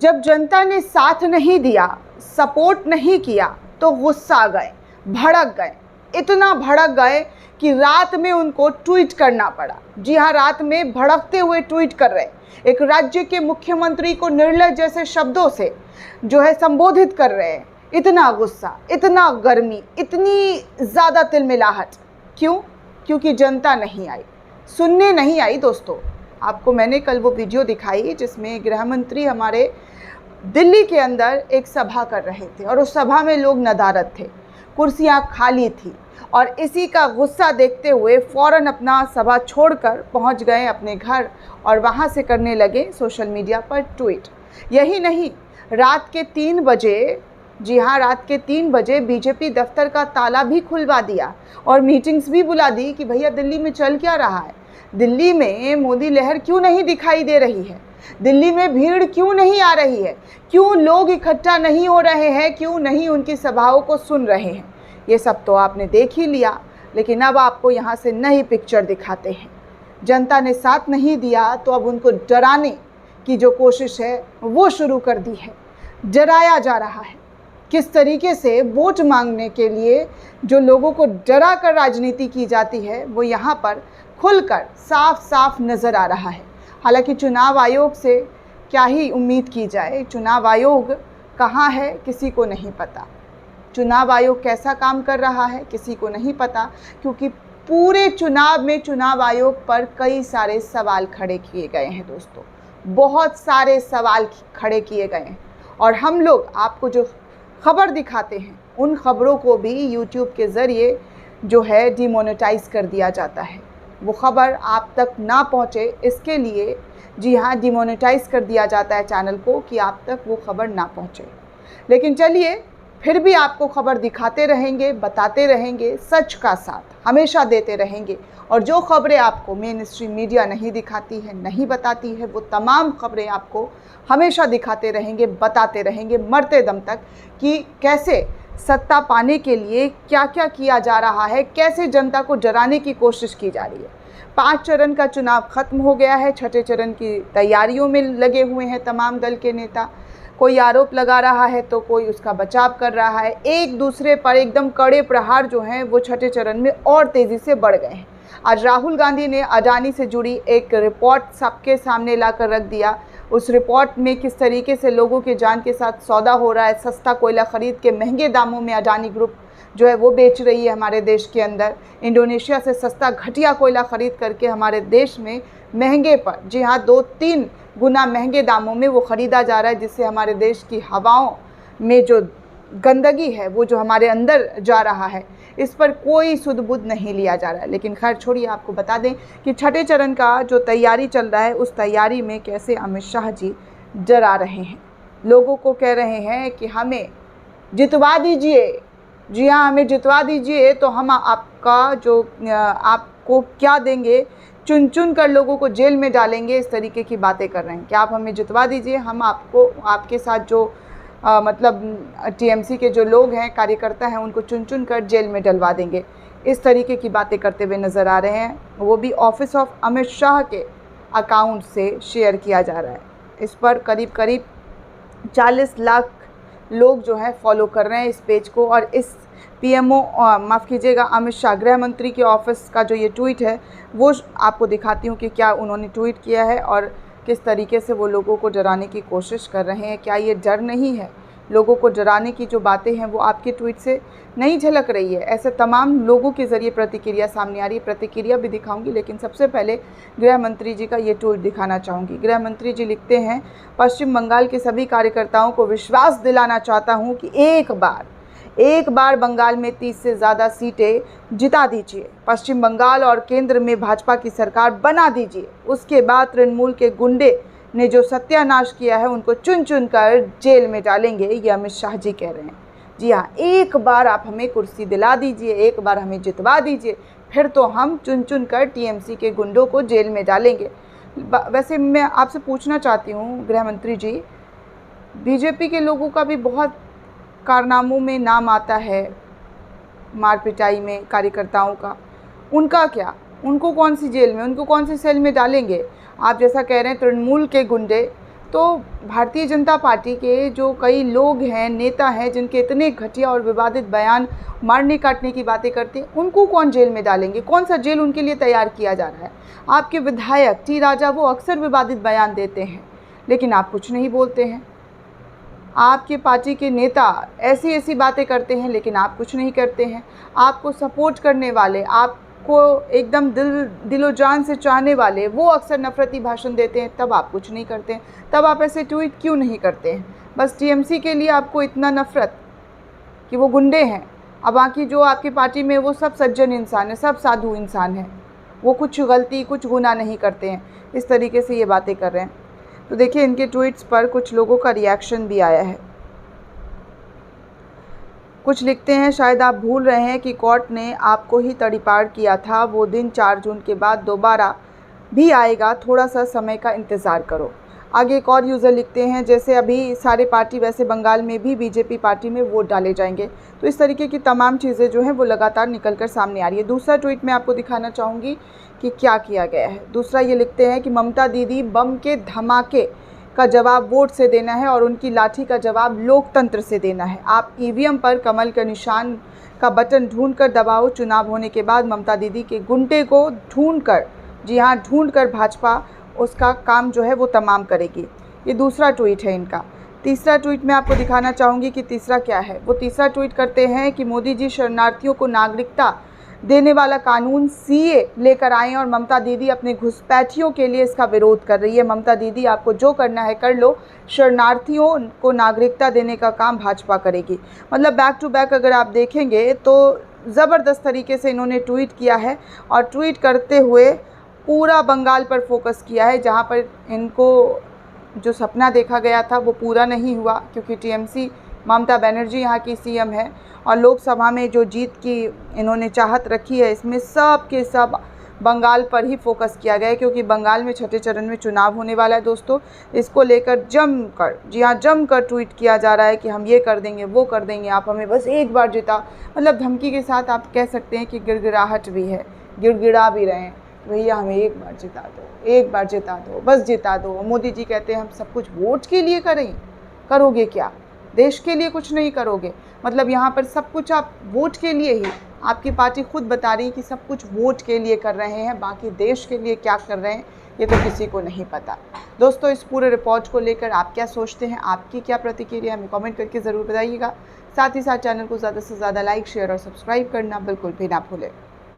जब जनता ने साथ नहीं दिया, सपोर्ट नहीं किया तो गुस्सा गए, भड़क गए। इतना भड़क गए कि रात में उनको ट्वीट करना पड़ा। जी हाँ, रात में भड़कते हुए ट्वीट कर रहे, एक राज्य के मुख्यमंत्री को निर्लज जैसे शब्दों से जो है संबोधित कर रहे हैं। इतना गुस्सा, इतना गर्मी, इतनी ज़्यादा तिलमिलाहट। क्यों? क्योंकि जनता नहीं आई, सुनने नहीं आई। दोस्तों, आपको मैंने कल वो वीडियो दिखाई जिसमें गृह मंत्री हमारे दिल्ली के अंदर एक सभा कर रहे थे और उस सभा में लोग नदारद थे, कुर्सियां खाली थी और इसी का गुस्सा देखते हुए फ़ौरन अपना सभा छोड़कर पहुंच गए अपने घर और वहां से करने लगे सोशल मीडिया पर ट्वीट। यही नहीं, रात के 3 बजे, जी हाँ, रात के 3 बजे बीजेपी दफ्तर का ताला भी खुलवा दिया और मीटिंग्स भी बुला दी कि भैया दिल्ली में चल क्या रहा है, दिल्ली में मोदी लहर क्यों नहीं दिखाई दे रही है, दिल्ली में भीड़ क्यों नहीं आ रही है, क्यों लोग इकट्ठा नहीं हो रहे हैं, क्यों नहीं उनकी सभाओं को सुन रहे हैं। ये सब तो आपने देख ही लिया, लेकिन अब आपको यहाँ से नई पिक्चर दिखाते हैं। जनता ने साथ नहीं दिया तो अब उनको डराने की जो कोशिश है वो शुरू कर दी है। डराया जा रहा है। किस तरीके से वोट मांगने के लिए जो लोगों को डरा कर राजनीति की जाती है वो यहाँ पर खुलकर साफ साफ नज़र आ रहा है। हालांकि चुनाव आयोग से क्या ही उम्मीद की जाए, चुनाव आयोग कहाँ है किसी को नहीं पता, चुनाव आयोग कैसा काम कर रहा है किसी को नहीं पता, क्योंकि पूरे चुनाव में चुनाव आयोग पर कई सारे सवाल खड़े किए गए हैं। दोस्तों, बहुत सारे सवाल खड़े किए गए हैं और हम लोग आपको जो खबर दिखाते हैं उन खबरों को भी यूट्यूब के ज़रिए जो है डिमोनेटाइज कर दिया जाता है। वो खबर आप तक ना पहुँचे इसके लिए, जी हाँ, डिमोनेटाइज कर दिया जाता है चैनल को कि आप तक वो खबर ना पहुँचे। लेकिन चलिए, फिर भी आपको खबर दिखाते रहेंगे, बताते रहेंगे, सच का साथ हमेशा देते रहेंगे। और जो खबरें आपको मेन स्ट्रीम मीडिया नहीं दिखाती है, नहीं बताती है, वो तमाम खबरें आपको हमेशा दिखाते रहेंगे, बताते रहेंगे मरते दम तक कि कैसे सत्ता पाने के लिए क्या क्या किया जा रहा है, कैसे जनता को डराने की कोशिश की जा रही है। 5 चरण का चुनाव खत्म हो गया है, 6ठे चरण की तैयारियों में लगे हुए हैं तमाम दल के नेता। कोई आरोप लगा रहा है तो कोई उसका बचाव कर रहा है। एक दूसरे पर एकदम कड़े प्रहार जो हैं वो 6ठे चरण में और तेज़ी से बढ़ गए हैं। आज राहुल गांधी ने अडानी से जुड़ी एक रिपोर्ट सबके सामने लाकर रख दिया। उस रिपोर्ट में किस तरीके से लोगों के जान के साथ सौदा हो रहा है। सस्ता कोयला ख़रीद के महंगे दामों में अडानी ग्रुप जो है वो बेच रही है हमारे देश के अंदर। इंडोनेशिया से सस्ता घटिया कोयला ख़रीद करके हमारे देश में महंगे पर, जी हाँ, 2-3 गुना महंगे दामों में वो ख़रीदा जा रहा है, जिससे हमारे देश की हवाओं में जो गंदगी है वो जो हमारे अंदर जा रहा है, इस पर कोई सुध बुध नहीं लिया जा रहा है। लेकिन खैर छोड़िए, आपको बता दें कि 6ठे चरण का जो तैयारी चल रहा है उस तैयारी में कैसे अमित शाह जी डरा रहे हैं। लोगों को कह रहे हैं कि हमें जितवा दीजिए, जी हाँ, हमें जितवा दीजिए तो हम आपका जो आपको क्या देंगे, चुन चुन कर लोगों को जेल में डालेंगे। इस तरीके की बातें कर रहे हैं कि आप हमें जितवा दीजिए, हम आपको, आपके साथ जो मतलब टीएमसी के जो लोग हैं, कार्यकर्ता हैं, उनको चुन चुन कर जेल में डलवा देंगे। इस तरीके की बातें करते हुए नज़र आ रहे हैं। वो भी ऑफिस ऑफ अमित शाह के अकाउंट से शेयर किया जा रहा है। इस पर करीब करीब 40 लाख लोग जो हैं फॉलो कर रहे हैं इस पेज को। और इस पीएमओ, माफ़ कीजिएगा, अमित शाह गृह मंत्री के ऑफिस का जो ये ट्वीट है वो आपको दिखाती हूँ कि क्या उन्होंने ट्वीट किया है और किस तरीके से वो लोगों को डराने की कोशिश कर रहे हैं। क्या ये डर नहीं है? लोगों को डराने की जो बातें हैं वो आपके ट्वीट से नहीं झलक रही है? ऐसे तमाम लोगों के ज़रिए प्रतिक्रिया सामने आ रही है। प्रतिक्रिया भी दिखाऊंगी, लेकिन सबसे पहले गृह मंत्री जी का ये ट्वीट दिखाना चाहूँगी। गृह मंत्री जी लिखते हैं, पश्चिम बंगाल के सभी कार्यकर्ताओं को विश्वास दिलाना चाहता हूँ कि एक बार बंगाल में 30 से ज़्यादा सीटें जिता दीजिए, पश्चिम बंगाल और केंद्र में भाजपा की सरकार बना दीजिए। उसके बाद तृणमूल के गुंडे ने जो सत्यानाश किया है उनको चुन चुन कर जेल में डालेंगे, ये अमित शाह जी कह रहे हैं। जी हाँ, एक बार आप हमें कुर्सी दिला दीजिए, एक बार हमें जितवा दीजिए, फिर तो हम चुन चुन कर टीएमसी के गुंडों को जेल में डालेंगे। वैसे मैं आपसे पूछना चाहती हूँ गृह मंत्री जी, बीजेपी के लोगों का भी बहुत कारनामों में नाम आता है, मार पिटाई में कार्यकर्ताओं का, उनका क्या? उनको कौन सी जेल में, उनको कौन सी सेल में डालेंगे? आप जैसा कह रहे हैं तृणमूल के गुंडे तो भारतीय जनता पार्टी के जो कई लोग हैं, नेता हैं, जिनके इतने घटिया और विवादित बयान, मारने काटने की बातें करते हैं, उनको कौन जेल में डालेंगे? कौन सा जेल उनके लिए तैयार किया जा रहा है? आपके विधायक टी राजा वो अक्सर विवादित बयान देते हैं, लेकिन आप कुछ नहीं बोलते हैं। आपके पार्टी के नेता ऐसी ऐसी बातें करते हैं, लेकिन आप कुछ नहीं करते हैं। आपको सपोर्ट करने वाले, आपको एकदम दिलो जान से चाहने वाले, वो अक्सर नफरती भाषण देते हैं, तब आप कुछ नहीं करते हैं। तब आप ऐसे ट्वीट क्यों नहीं करते हैं? बस टीएमसी के लिए आपको इतना नफरत कि वो गुंडे हैं, अब बाकी जो आपकी पार्टी में वो सब सज्जन इंसान हैं, सब साधु इंसान हैं, वो कुछ गलती, कुछ गुनाह नहीं करते हैं, इस तरीके से ये बातें कर रहे हैं। तो देखिए, इनके ट्वीट्स पर कुछ लोगों का रिएक्शन भी आया है। कुछ लिखते हैं, शायद आप भूल रहे हैं कि कोर्ट ने आपको ही तड़ीपार किया था, वो दिन 4 जून के बाद दोबारा भी आएगा, थोड़ा सा समय का इंतज़ार करो। आगे एक और यूज़र लिखते हैं, जैसे अभी सारे पार्टी वैसे बंगाल में भी बीजेपी पार्टी में वोट डाले जाएंगे। तो इस तरीके की तमाम चीज़ें जो हैं वो लगातार निकल कर सामने आ रही है। दूसरा ट्वीट मैं आपको दिखाना चाहूँगी कि क्या किया गया है। दूसरा ये लिखते हैं कि ममता दीदी, बम के धमाके का जवाब वोट से देना है और उनकी लाठी का जवाब लोकतंत्र से देना है। आप ईवीएम पर कमल के निशान का बटन ढूंढकर दबाओ। चुनाव होने के बाद ममता दीदी के गुंडे को ढूंढकर, जी हाँ, ढूंढकर भाजपा उसका काम जो है वो तमाम करेगी। ये दूसरा ट्वीट है इनका। तीसरा ट्वीट मैं आपको दिखाना चाहूँगी कि तीसरा क्या है। वो तीसरा ट्वीट करते हैं कि मोदी जी शरणार्थियों को नागरिकता देने वाला कानून सीए लेकर आएँ और ममता दीदी अपने घुसपैठियों के लिए इसका विरोध कर रही है। ममता दीदी, आपको जो करना है कर लो, शरणार्थियों को नागरिकता देने का काम भाजपा करेगी। मतलब बैक टू बैक अगर आप देखेंगे तो ज़बरदस्त तरीके से इन्होंने ट्वीट किया है और ट्वीट करते हुए पूरा बंगाल पर फोकस किया है, जहाँ पर इनको जो सपना देखा गया था वो पूरा नहीं हुआ, क्योंकि टीएमसी, ममता बनर्जी यहाँ की सीएम है और लोकसभा में जो जीत की इन्होंने चाहत रखी है, इसमें सब के सब बंगाल पर ही फोकस किया गया है, क्योंकि बंगाल में छठे चरण में चुनाव होने वाला है दोस्तों। इसको लेकर जमकर, जी हाँ, जमकर ट्वीट किया जा रहा है कि हम ये कर देंगे, वो कर देंगे, आप हमें बस एक बार जिता, मतलब धमकी के साथ आप कह सकते हैं कि गिड़गिड़ाहट भी है, गिड़गिड़ा भी रहे हैं, भैया हमें एक बार जिता दो, एक बार जिता दो, बस जिता दो। मोदी जी कहते हैं हम सब कुछ वोट के लिए करें, करोगे क्या? देश के लिए कुछ नहीं करोगे? मतलब यहाँ पर सब कुछ आप वोट के लिए ही, आपकी पार्टी खुद बता रही है कि सब कुछ वोट के लिए कर रहे हैं, बाकी देश के लिए क्या कर रहे हैं ये तो किसी को नहीं पता। दोस्तों, इस पूरे रिपोर्ट को लेकर आप क्या सोचते हैं, आपकी क्या प्रतिक्रिया, हमें कमेंट करके ज़रूर बताइएगा। साथ ही साथ चैनल को ज़्यादा से ज़्यादा लाइक, शेयर और सब्सक्राइब करना बिल्कुल भी ना भूलें।